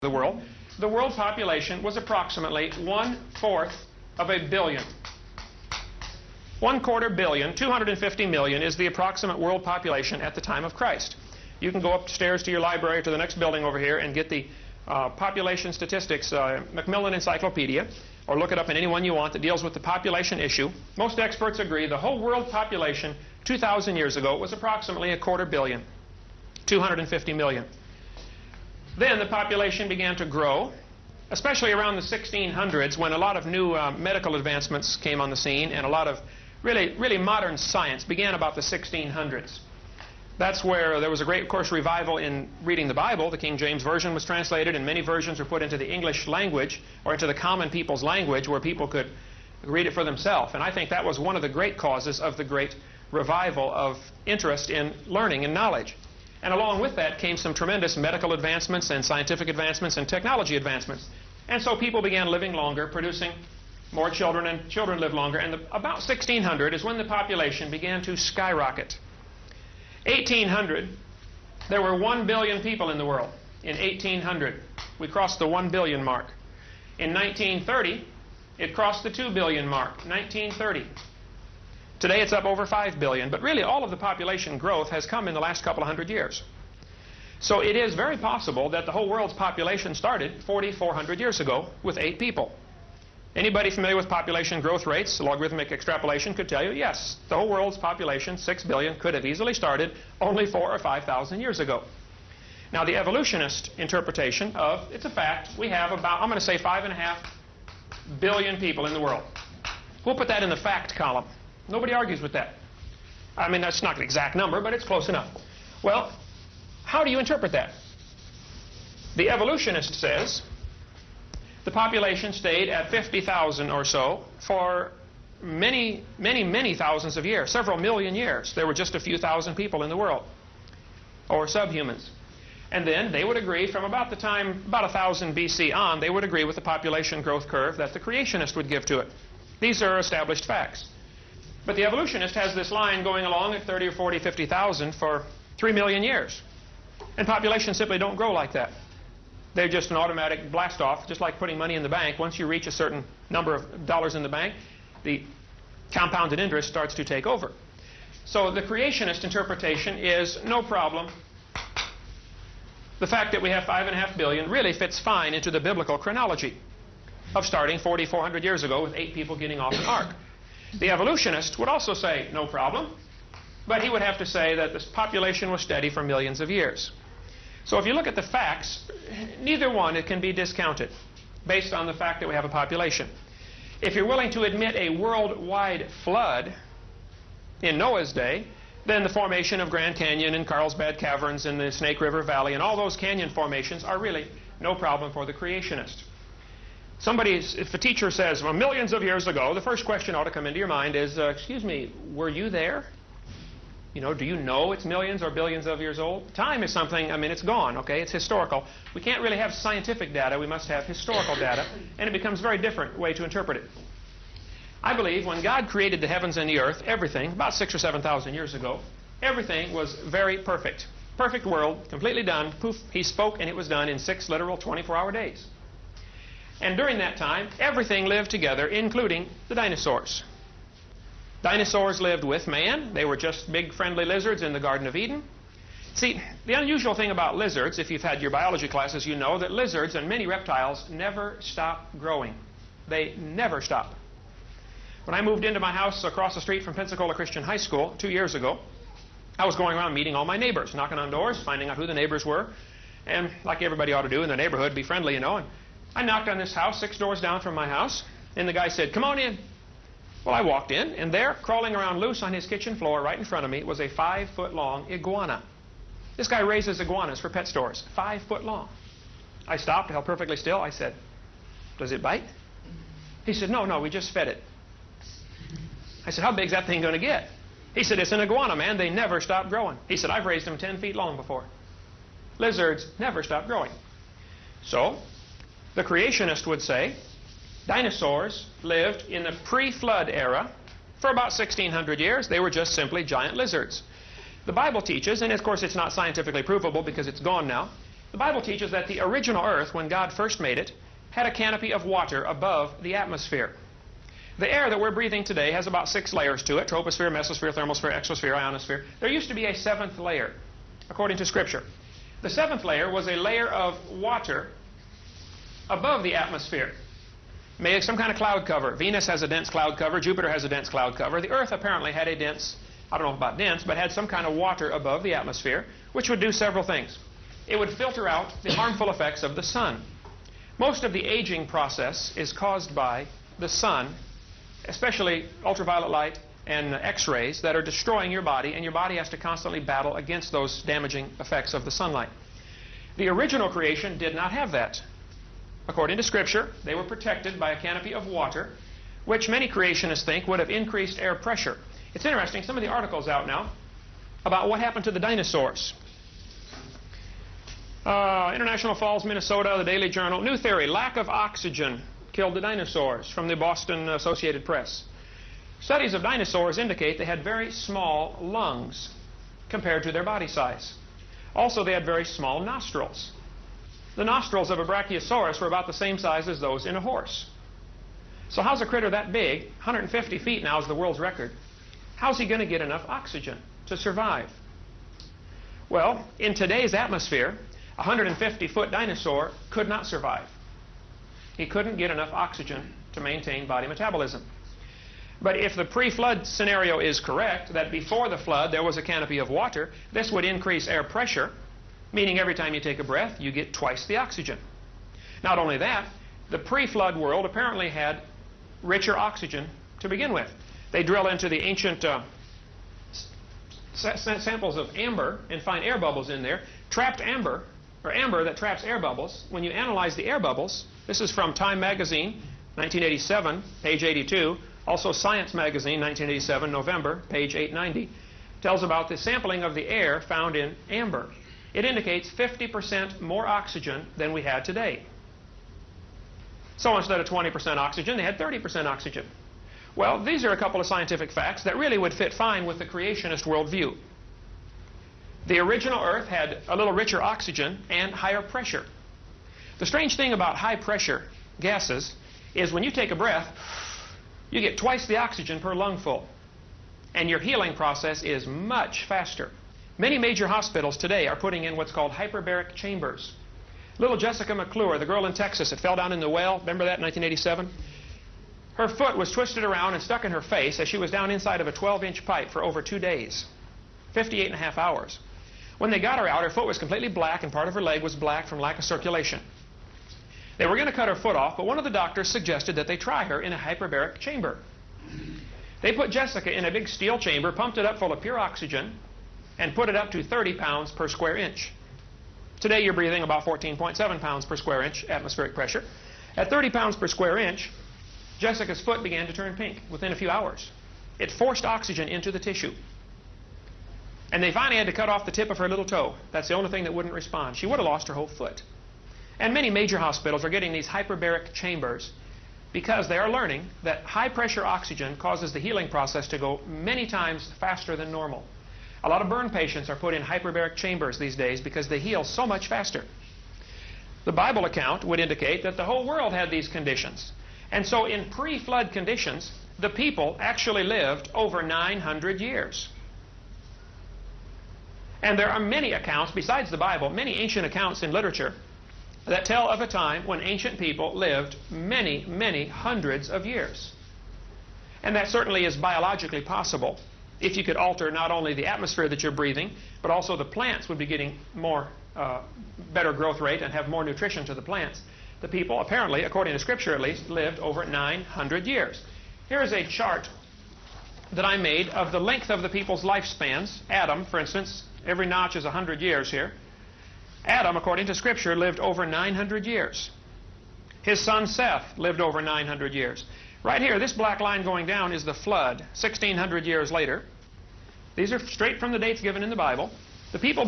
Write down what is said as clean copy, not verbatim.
the world, the world population was approximately 1/4 of a billion. 1/4 billion, 250 million is the approximate world population at the time of Christ. You can go upstairs to your library or to the next building over here and get the population statistics, Macmillan Encyclopedia, or look it up in any one you want that deals with the population issue. Most experts agree the whole world population 2,000 years ago was approximately 1/4 billion, 250 million. Then the population began to grow, especially around the 1600s when a lot of new medical advancements came on the scene and a lot of really modern science began about the 1600s. That's where there was a great, of course, revival in reading the Bible. The King James Version was translated and many versions were put into the English language or into the common people's language where people could read it for themselves. And I think that was one of the great causes of the great revival of interest in learning and knowledge. And along with that came some tremendous medical advancements and scientific advancements and technology advancements. And so people began living longer, producing more children, and children lived longer. And about 1600 is when the population began to skyrocket. 1800, there were 1 billion people in the world. In 1800, we crossed the 1 billion mark. In 1930, it crossed the 2 billion mark. 1930. Today it's up over 5 billion, but really all of the population growth has come in the last couple of hundred years. So it is very possible that the whole world's population started 4,400 years ago with 8 people. Anybody familiar with population growth rates, logarithmic extrapolation, could tell you, yes, the whole world's population, 6 billion, could have easily started only 4,000 or 5,000 years ago. Now the evolutionist interpretation of, it's a fact, we have about, I'm going to say 5.5 billion people in the world. We'll put that in the fact column. Nobody argues with that. I mean, that's not an exact number, but it's close enough. Well, how do you interpret that? The evolutionist says the population stayed at 50,000 or so for many thousands of years, several million years. There were just a few thousand people in the world, or subhumans. And then they would agree from about 1000 BC on, they would agree with the population growth curve that the creationist would give to it. These are established facts. But the evolutionist has this line going along at 30 or 40, 50,000 for 3 million years. And populations simply don't grow like that. They're just an automatic blast off, just like putting money in the bank. Once you reach a certain number of dollars in the bank, the compounded interest starts to take over. So the creationist interpretation is no problem. The fact that we have 5.5 billion really fits fine into the biblical chronology of starting 4,400 years ago with 8 people getting off an ark. The evolutionist would also say no problem, but he would have to say that this population was steady for millions of years. So if you look at the facts, neither one it can be discounted based on the fact that we have a population. If you're willing to admit a worldwide flood in Noah's day, then the formation of Grand Canyon and Carlsbad Caverns and the Snake River Valley and all those canyon formations are really no problem for the creationist. If a teacher says, well, millions of years ago, the first question ought to come into your mind is, excuse me, were you there? You know, do you know it's millions or billions of years old? Time is something, I mean, it's gone, okay? It's historical. We can't really have scientific data. We must have historical data. And it becomes a very different way to interpret it. I believe when God created the heavens and the earth, everything, about 6,000 or 7,000 years ago, everything was very perfect. Perfect world, completely done. Poof, he spoke and it was done in 6 literal 24-hour days. And during that time, everything lived together, including the dinosaurs. Dinosaurs lived with man. They were just big, friendly lizards in the Garden of Eden. See, the unusual thing about lizards, if you've had your biology classes, you know that lizards and many reptiles never stop growing. They never stop. When I moved into my house across the street from Pensacola Christian High School 2 years ago, I was going around meeting all my neighbors, knocking on doors, finding out who the neighbors were, and like everybody ought to do in the neighborhood, be friendly, you know. And I knocked on this house 6 doors down from my house, and the guy said, "Come on in." Well, I walked in, and there, crawling around loose on his kitchen floor right in front of me, was a 5-foot-long iguana. This guy raises iguanas for pet stores, 5 foot long. I stopped, held perfectly still. I said, "Does it bite?" He said, "No, we just fed it." I said, "How big's that thing going to get?" He said, "It's an iguana, man. They never stop growing." He said, "I've raised them 10 feet long before." Lizards never stop growing. So the creationist would say dinosaurs lived in the pre-flood era for about 1,600 years. They were just simply giant lizards. The Bible teaches, and of course it's not scientifically provable because it's gone now, The Bible teaches that the original earth, when God first made it, had a canopy of water above the atmosphere. The air that we're breathing today has about 6 layers to it: troposphere, mesosphere, thermosphere, exosphere, ionosphere. There used to be a 7th layer, according to Scripture. The 7th layer was a layer of water above the atmosphere. Made some kind of cloud cover. Venus has a dense cloud cover. Jupiter has a dense cloud cover. The Earth apparently had a dense, I don't know about dense, but had some kind of water above the atmosphere, which would do several things. It would filter out the harmful effects of the sun. Most of the aging process is caused by the sun, especially ultraviolet light and X-rays that are destroying your body, and your body has to constantly battle against those damaging effects of the sunlight. The original creation did not have that. According to Scripture, they were protected by a canopy of water, which many creationists think would have increased air pressure. It's interesting, some of the articles out now about what happened to the dinosaurs. International Falls, Minnesota, the Daily Journal. New theory: lack of oxygen killed the dinosaurs, from the Boston Associated Press. Studies of dinosaurs indicate they had very small lungs compared to their body size. Also, they had very small nostrils. The nostrils of a brachiosaurus were about the same size as those in a horse. So how's a critter that big, 150 feet now is the world's record, how's he going to get enough oxygen to survive? Well, in today's atmosphere, a 150-foot dinosaur could not survive. He couldn't get enough oxygen to maintain body metabolism. But if the pre-flood scenario is correct, that before the flood there was a canopy of water, this would increase air pressure, meaning every time you take a breath, you get twice the oxygen. Not only that, the pre-flood world apparently had richer oxygen to begin with. They drill into the ancient samples of amber and find air bubbles in there. Trapped amber, or amber that traps air bubbles, when you analyze the air bubbles, this is from Time Magazine, 1987, page 82, also Science Magazine, 1987, November, page 890, tells about the sampling of the air found in amber. It indicates 50% more oxygen than we had today. So instead of 20% oxygen, they had 30% oxygen. Well, these are a couple of scientific facts that really would fit fine with the creationist worldview. The original Earth had a little richer oxygen and higher pressure. The strange thing about high pressure gases is when you take a breath, you get twice the oxygen per lungful. And your healing process is much faster. Many major hospitals today are putting in what's called hyperbaric chambers. Little Jessica McClure, the girl in Texas that fell down in the well, remember that in 1987? Her foot was twisted around and stuck in her face as she was down inside of a 12-inch pipe for over 2 days, 58.5 hours. When they got her out, her foot was completely black and part of her leg was black from lack of circulation. They were going to cut her foot off, but one of the doctors suggested that they try her in a hyperbaric chamber. They put Jessica in a big steel chamber, pumped it up full of pure oxygen, and put it up to 30 pounds per square inch. Today you're breathing about 14.7 pounds per square inch atmospheric pressure. At 30 pounds per square inch, Jessica's foot began to turn pink within a few hours. It forced oxygen into the tissue. And they finally had to cut off the tip of her little toe. That's the only thing that wouldn't respond. She would have lost her whole foot. And many major hospitals are getting these hyperbaric chambers because they are learning that high-pressure oxygen causes the healing process to go many times faster than normal. A lot of burn patients are put in hyperbaric chambers these days because they heal so much faster. The Bible account would indicate that the whole world had these conditions. And so in pre-flood conditions, the people actually lived over 900 years. And there are many accounts, besides the Bible, many ancient accounts in literature that tell of a time when ancient people lived many, many hundreds of years. And that certainly is biologically possible. If you could alter not only the atmosphere that you're breathing, but also the plants would be getting more, better growth rate and have more nutrition to the plants. The people, apparently, according to Scripture at least, lived over 900 years. Here is a chart that I made of the length of the people's lifespans. Adam, for instance, every notch is 100 years here. Adam, according to Scripture, lived over 900 years. His son Seth lived over 900 years. Right here, this black line going down is the flood, 1,600 years later. These are straight from the dates given in the Bible. The people